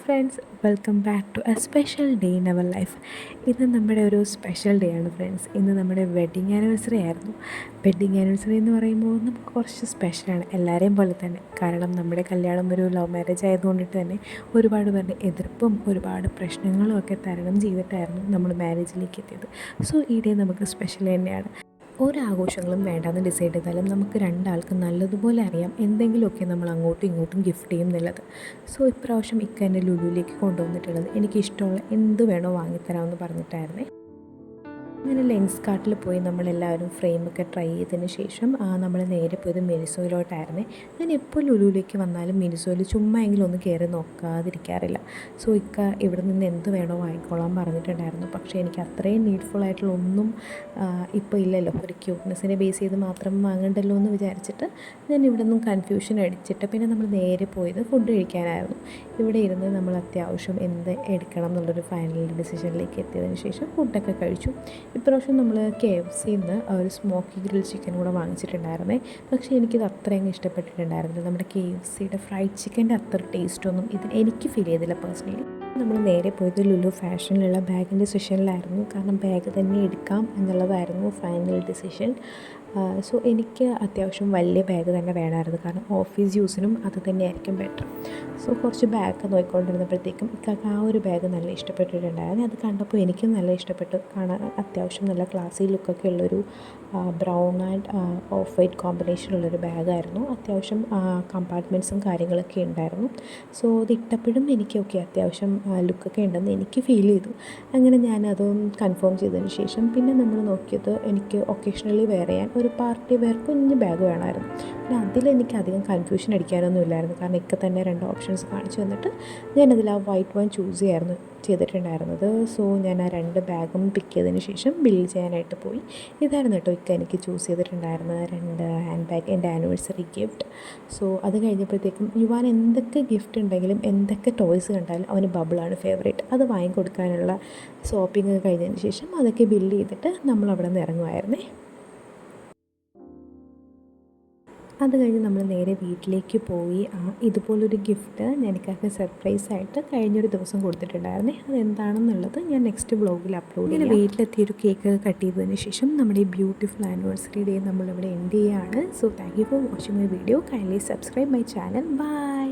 Friends, welcome back to a special day in our life. ഇന്ന് നമ്മുടെ ഒരു special day ആണ് ഫ്രണ്ട്സ്. ഇന്ന് നമ്മുടെ വെഡ്ഡിങ് ആനിവേഴ്സറി ആയിരുന്നു. വെഡ്ഡിങ് ആനിവേഴ്സറി എന്ന് പറയുമ്പോൾ നമുക്ക് കുറച്ച് സ്പെഷ്യലാണ്, എല്ലാവരെയും പോലെ തന്നെ. കാരണം നമ്മുടെ കല്യാണം ഒരു ലവ് മാരേജ് ആയതുകൊണ്ടിട്ട് തന്നെ ഒരുപാട് പേരുടെ എതിർപ്പും ഒരുപാട് പ്രശ്നങ്ങളും ഒക്കെ തരണം ചെയ്തിട്ടായിരുന്നു നമ്മൾ മാരേജിലേക്ക് എത്തിയത്. സോ ഈ ഡേ നമുക്ക് സ്പെഷ്യൽ തന്നെയാണ്. ഒരാഘോഷങ്ങളും വേണ്ടാന്ന് ഡിസൈഡ് ചെയ്താലും നമുക്ക് രണ്ടാൾക്കും നല്ലതുപോലെ അറിയാം എന്തെങ്കിലുമൊക്കെ നമ്മൾ അങ്ങോട്ടും ഇങ്ങോട്ടും ഗിഫ്റ്റ് ചെയ്യും എന്നുള്ളത്. സോ ഇപ്രാവശ്യം ഇക്ക എന്നെ ലുലുവിലേക്ക് കൊണ്ടുവന്നിട്ടുള്ളത് എനിക്കിഷ്ടമുള്ള എന്ത് വേണോ വാങ്ങിത്തരാമെന്ന് പറഞ്ഞിട്ടായിരുന്നേ. അങ്ങനെ ലെൻസ് കാർട്ടിൽ പോയി നമ്മളെല്ലാവരും ഫ്രെയിമൊക്കെ ട്രൈ ചെയ്തതിന് ശേഷം നമ്മൾ നേരെ പോയത് മിനിസോയിലോട്ടായിരുന്നേ. ഞാൻ എപ്പോൾ ലുലുവിലേക്ക് വന്നാലും മിനിസോയിൽ ചുമ്മാ എങ്കിലും ഒന്ന് കയറി നോക്കാതിരിക്കാറില്ല. സോ ഇക്ക ഇവിടെ നിന്ന് എന്ത് വേണോ വാങ്ങിക്കോളാൻ പറഞ്ഞിട്ടുണ്ടായിരുന്നു. പക്ഷേ എനിക്ക് അത്രയും നീഡ്ഫുൾ ആയിട്ടുള്ള ഒന്നും ഇപ്പോൾ ഇല്ലല്ലോ. ഒരു ക്യൂട്ട്നെസ്സിനെ ബേസ് ചെയ്ത് മാത്രം വാങ്ങണ്ടല്ലോ എന്ന് വിചാരിച്ചിട്ട് ഞാൻ ഇവിടെ നിന്നും കൺഫ്യൂഷൻ അടിച്ചിട്ട് പിന്നെ നമ്മൾ നേരെ പോയത് ഫുഡ് കഴിക്കാനായിരുന്നു. ഇവിടെ ഇരുന്ന് നമ്മൾ അത്യാവശ്യം എന്ത് എടുക്കണം എന്നുള്ളൊരു ഫൈനൽ ഡിസിഷനിലേക്ക് എത്തിയതിന് ശേഷം ഫുഡൊക്കെ കഴിച്ചു. ഇപ്രാവശ്യം നമ്മൾ KFCന്ന് ഒരു സ്മോക്കി ഗ്രിൽ ചിക്കൻ കൂടെ വാങ്ങിച്ചിട്ടുണ്ടായിരുന്നേ. പക്ഷേ എനിക്കിത് അത്രയും ഇഷ്ടപ്പെട്ടിട്ടുണ്ടായിരുന്നില്ല. നമ്മുടെ KFCയുടെ ഫ്രൈഡ് ചിക്കൻ്റെ അത്ര ടേസ്റ്റൊന്നും എനിക്ക് ഫീൽ ചെയ്തില്ല പേഴ്സണലി. നമ്മൾ നേരെ പോയത് ലുലു ഫാഷനിലുള്ള ബാഗിൻ്റെ സെഷനിലായിരുന്നു. കാരണം ബാഗ് തന്നെ എടുക്കാം എന്നുള്ളതായിരുന്നു ഫൈനൽ ഡിസിഷൻ. സോ എനിക്ക് അത്യാവശ്യം വലിയ ബാഗ് തന്നെ വേണമായിരുന്നു. കാരണം ഓഫീസ് യൂസിനും അത് തന്നെയായിരിക്കും ബെറ്റർ. സോ കുറച്ച് ബാഗ് നോക്കിക്കൊണ്ടിരുന്നപ്പോഴത്തേക്കും ഇക്കാക്ക് ആ ഒരു ബാഗ് നല്ല ഇഷ്ടപ്പെട്ടിട്ടുണ്ടായിരുന്നു. അത് കണ്ടപ്പോൾ എനിക്കും നല്ല ഇഷ്ടപ്പെട്ടു. കാണാൻ അത്യാവശ്യം നല്ല ക്ലാസി ലുക്കൊക്കെ ഉള്ളൊരു ബ്രൗൺ ആൻഡ് ഓഫ് വൈറ്റ് കോമ്പിനേഷനുള്ളൊരു ബാഗായിരുന്നു. അത്യാവശ്യം കമ്പാർട്ട്മെൻറ്റ്സും കാര്യങ്ങളൊക്കെ ഉണ്ടായിരുന്നു. സോ അത് ഇട്ടപ്പോഴും എനിക്ക് അത്യാവശ്യം ലുക്കൊക്കെ ഉണ്ടെന്ന് എനിക്ക് ഫീൽ ചെയ്തു. അങ്ങനെ ഞാനതും കൺഫേം ചെയ്തതിന് ശേഷം പിന്നെ നമ്മൾ നോക്കിയത് എനിക്ക് ഒക്കേഷണലി വെയർ ചെയ്യാൻ ഒരു പാർട്ടി വെയർ കുഞ്ഞ് ബാഗ് വേണമായിരുന്നു. പിന്നെ അതിലെനിക്ക് അധികം കൺഫ്യൂഷൻ അടിക്കാനൊന്നും ഇല്ലായിരുന്നു. കാരണം ഒക്കെ തന്നെ 2 ഓപ്ഷൻസ് കാണിച്ചു തന്നിട്ട് ഞാനതിൽ ആ വൈറ്റ് വൺ ചൂസ് ചെയ്തിട്ടുണ്ടായിരുന്നത്. സോ ഞാൻ ആ 2 ബാഗും പിക്ക് ചെയ്തതിന് ശേഷം ബില്ല് ചെയ്യാനായിട്ട് പോയി. ഇതായിരുന്നു കേട്ടോ എനിക്ക് ചൂസ് ചെയ്തിട്ടുണ്ടായിരുന്നത് 2 ഹാൻഡ് ബാഗ്, എൻ്റെ ആനിവേഴ്സറി ഗിഫ്റ്റ്. സോ അത് കഴിഞ്ഞപ്പോഴത്തേക്കും യുവാൻ എന്തൊക്കെ ഗിഫ്റ്റ് ഉണ്ടെങ്കിലും എന്തൊക്കെ ടോയ്സ് കണ്ടാലും അവന് ബബിളാണ് ഫേവറേറ്റ്. അത് വാങ്ങിക്കൊടുക്കാനുള്ള ഷോപ്പിംഗ് കഴിഞ്ഞതിന് ശേഷം അതൊക്കെ ബില്ല് ചെയ്തിട്ട് നമ്മൾ അവിടെ നിന്ന് ഇറങ്ങുമായിരുന്നേ. അത് കഴിഞ്ഞ് നമ്മൾ നേരെ വീട്ടിലേക്ക് പോയി. ഇതുപോലൊരു ഗിഫ്റ്റ് ഞാൻ എനിക്ക് സർപ്രൈസായിട്ട് കഴിഞ്ഞൊരു ദിവസം കൊടുത്തിട്ടുണ്ടായിരുന്നേ. അതെന്താണെന്നുള്ളത് ഞാൻ നെക്സ്റ്റ് വ്ളോഗിൽ അപ്ലോഡ് ചെയ്യാം. വീട്ടിലെത്തിയൊരു കേക്ക് കട്ട് ചെയ്തതിന് ശേഷം നമ്മുടെ ഈ ബ്യൂട്ടിഫുൾ ആനിവേഴ്സറി ഡേ നമ്മളിവിടെ എൻഡ് ചെയ്യുകയാണ്. So thank you for watching my video. Kindly subscribe my channel. By.